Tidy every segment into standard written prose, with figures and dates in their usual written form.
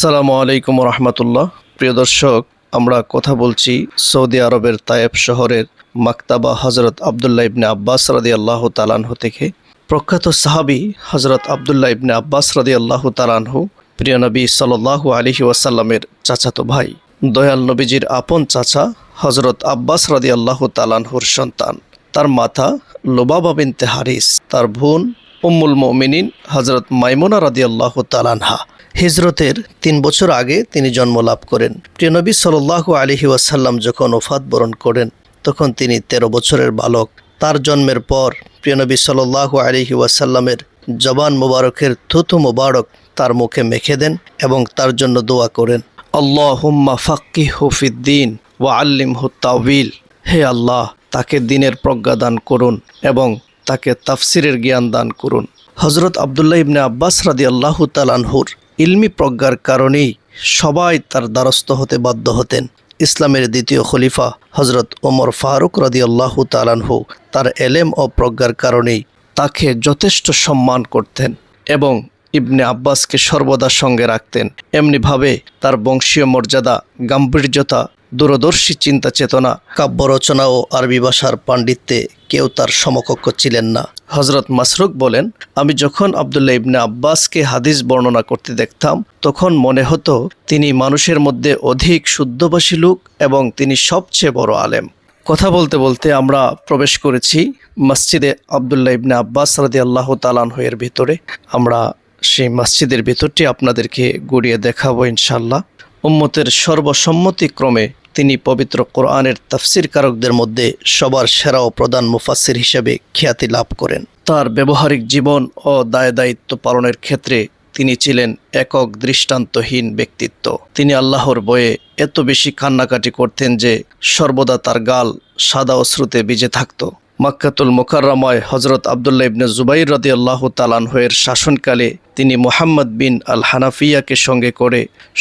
আসসালামু আলাইকুম রহমতুল্লাহ। প্রিয় দর্শক, আমরা কথা বলছি সৌদি আরবের তায়েফ শহরের মাকতাবা হজরত আবদুল্লাহ ইবনে আব্বাস রাদিয়াল্লাহু তাআলা আনহু থেকে। প্রখ্যাত সাহাবী হজরত আবদুল্লাহ ইবনে আব্বাস রাদিয়াল্লাহু তাআলা আনহু প্রিয় নবী সাল্লাল্লাহু আলাইহি ওয়াসাল্লামের চাচাতো ভাই, দয়াল নবীজির আপন চাচা হজরত আব্বাস রাদিয়াল্লাহু তাআলা আনহুর সন্তান। তার মাতা লুবাবা বিনতে হারিস, তার বোন উম্মুল মুমিনিন হজরত মাইমুনা রাদিয়াল্লাহু তাআলা আনহা। হিজরতের ৩ বছর আগে তিনি জন্ম লাভ করেন। প্রিয় নবী সাল্লাল্লাহু আলাইহি ওয়াসাল্লাম যখন ওফাত বরণ করেন তখন তিনি ১৩ বছরের বালক। তার জন্মের পর প্রিয় নবী সাল্লাল্লাহু আলাইহি ওয়াসাল্লামের জবান মুবারকের থুথু মুবারক তার মুখে মেখে দেন এবং তার জন্য দোয়া করেন, আল্লাহুম্মা ফাক্কিহু ফিদ্দীন ওয়া আল্লিমহু তাওয়িল। হে আল্লাহ, তাকে দ্বীনের প্রজ্ঞা দান করুন এবং তাকে তাফসিরের জ্ঞান দান করুন। হজরত আবদুল্লাহ ইবনে আব্বাস রাদিয়াল্লাহু তাআলা আনহুর ইলমি প্রজ্ঞার কারণেই সবাই তার দ্বারস্থ হতে বাধ্য হতেন। ইসলামের দ্বিতীয় খলিফা হজরত ওমর ফারুক রাদিয়াল্লাহু তাআলা আনহু তার এলেম ও প্রজ্ঞার কারণেই তাকে যথেষ্ট সম্মান করতেন এবং ইবনে আব্বাসকে সর্বদা সঙ্গে রাখতেন। এমনিভাবে তার বংশীয় মর্যাদা, গাম্ভীর্যতা, দূরদর্শী চিন্তা চেতনা, কাব্য রচনা ও আরবি ভাষার পাণ্ডিত্যে কেউ তার সমকক্ষ ছিলেন না। হজরত মাসরুক বলেন, আমি যখন আবদুল্লাহ ইবনে আব্বাসকে হাদিস বর্ণনা করতে দেখতাম তখন মনে হতো তিনি মানুষের মধ্যে অধিক শুদ্ধভাষী লোক এবং তিনি সবচেয়ে বড় আলেম। কথা বলতে বলতে আমরা প্রবেশ করেছি মসজিদে আবদুল্লাহ ইবনে আব্বাস রাদিয়াল্লাহু তাআলা আনহু এর ভিতরে। আমরা সেই মসজিদের ভিতরটি আপনাদেরকে ঘুরিয়ে দেখাবো ইনশাআল্লাহ। উম্মতের সর্বসম্মতিক্রমে তিনি পবিত্র কোরআনের তাফসিরকারকদের মধ্যে সবার সেরা ও প্রধান মুফাসসির হিসেবে খ্যাতি লাভ করেন। তার ব্যবহারিক জীবন ও দায়িত্ব পালনের ক্ষেত্রে তিনি ছিলেন একক দৃষ্টান্তহীন ব্যক্তিত্ব। তিনি আল্লাহর ভয়ে এত বেশি কান্নাকাটি করতেন যে সর্বদা তার গাল সাদা অশ্রুতে ভিজে থাকত। মক্কাতুল মুকাররমায় হজরত আবদুল্লাহ ইবনে জুবাইর রাদিয়াল্লাহু তাআলা আনহু এর শাসনকালে তিনি মুহাম্মদ বিন আল হানাফিয়াকে সঙ্গে করে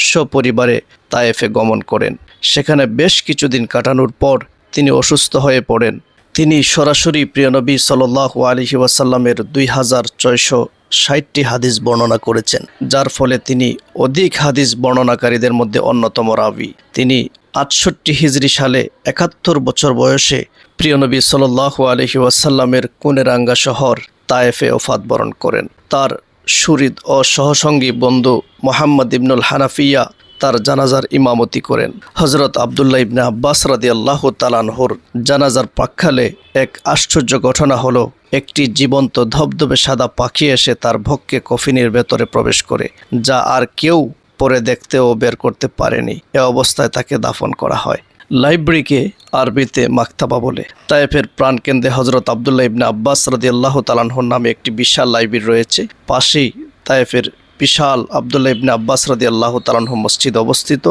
সপরিবারে তায়েফে গমন করেন। সেখানে বেশ কিছুদিন কাটানোর পর তিনি অসুস্থ হয়ে পড়েন। তিনি সরাসরি প্রিয় নবী সাল্লাল্লাহু আলাইহি ওয়াসাল্লামের ২৬৬০টি হাদিস বর্ণনা করেছেন, যার ফলে তিনি অধিক হাদিস বর্ণনাকারীদের মধ্যে অন্যতম রাবি। তিনি ৬৮ হিজরি সালে ৭১ বছর বয়সে প্রিয় নবী সাল্লাল্লাহু আলাইহি ওয়াসাল্লামের কুনেরাঙ্গা শহর তায়েফে ওফাত বরণ করেন। তার সুহৃদ ও সহসঙ্গী বন্ধু মুহাম্মদ ইবনুল হানাফিয়া তার জানাজার ইমামতি করেন। হজরত আবদুল্লাহ ইবনে আব্বাস রাদিয়াল্লাহু তাআলা আনহুর জানাজার প্রাক্কালে এক আশ্চর্য ঘটনা হলো, একটি জীবন্ত ধবধবে সাদা পাখি এসে তার বক্ষে কফিনের ভেতরে প্রবেশ করে, যা আর কেউ পরে দেখতে ও বের করতে পারেনি। এ অবস্থায় তাকে দাফন করা হয়। লাইব্রেরিকে আরবিতে মাকতাবা বলে। তায়েফের প্রাণকেন্দ্রে হজরত আবদুল্লাহ ইবনে আব্বাস রাদিয়াল্লাহু তাআলা আনহুর নামে একটি বিশাল লাইব্রেরি রয়েছে। পাশেই তায়েফের বিশাল আবদুল্লাহ ইবনে আব্বাস রাদিয়াল্লাহু তাআলা আনহু মসজিদ অবস্থিত।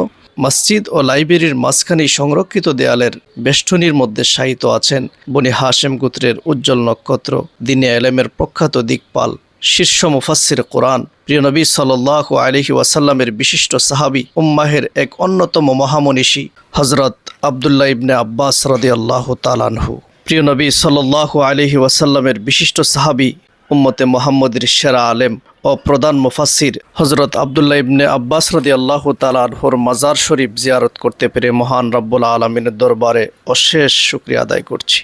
মসজিদ ও লাইব্রেরির মাঝখানে সংরক্ষিত দেয়ালের বেষ্টনীর মধ্যে শায়িত আছেন বনি হাশেম গোত্রের উজ্জ্বল নক্ষত্র, দ্বীনে এলেমের প্রখ্যাত দিকপাল, শীর্ষ মুফাসসির কোরআন, প্রিয় নবী সাল্লাল্লাহু আলাইহি ওয়াসাল্লামের বিশিষ্ট সাহাবী, উম্মাহের এক অন্যতম মহামনীষী হজরত আবদুল্লাহ ইবনে আব্বাস রাদিয়াল্লাহু তাআলা আনহু। প্রিয় নবী সাল্লাল্লাহু আলাইহি ওয়াসাল্লামের বিশিষ্ট সাহাবী, উম্মতে মুহাম্মদের সেরা আলেম ও প্রধান মুফাসসির হজরত আবদুল্লাহ ইবনে আব্বাস রাদিয়াল্লাহু তাআলা আনহুর মাজার শরীফ জিয়ারত করতে পেরে মহান রব্বুল আলামিনের দরবারে অশেষ শুকরিয়া আদায় করছি।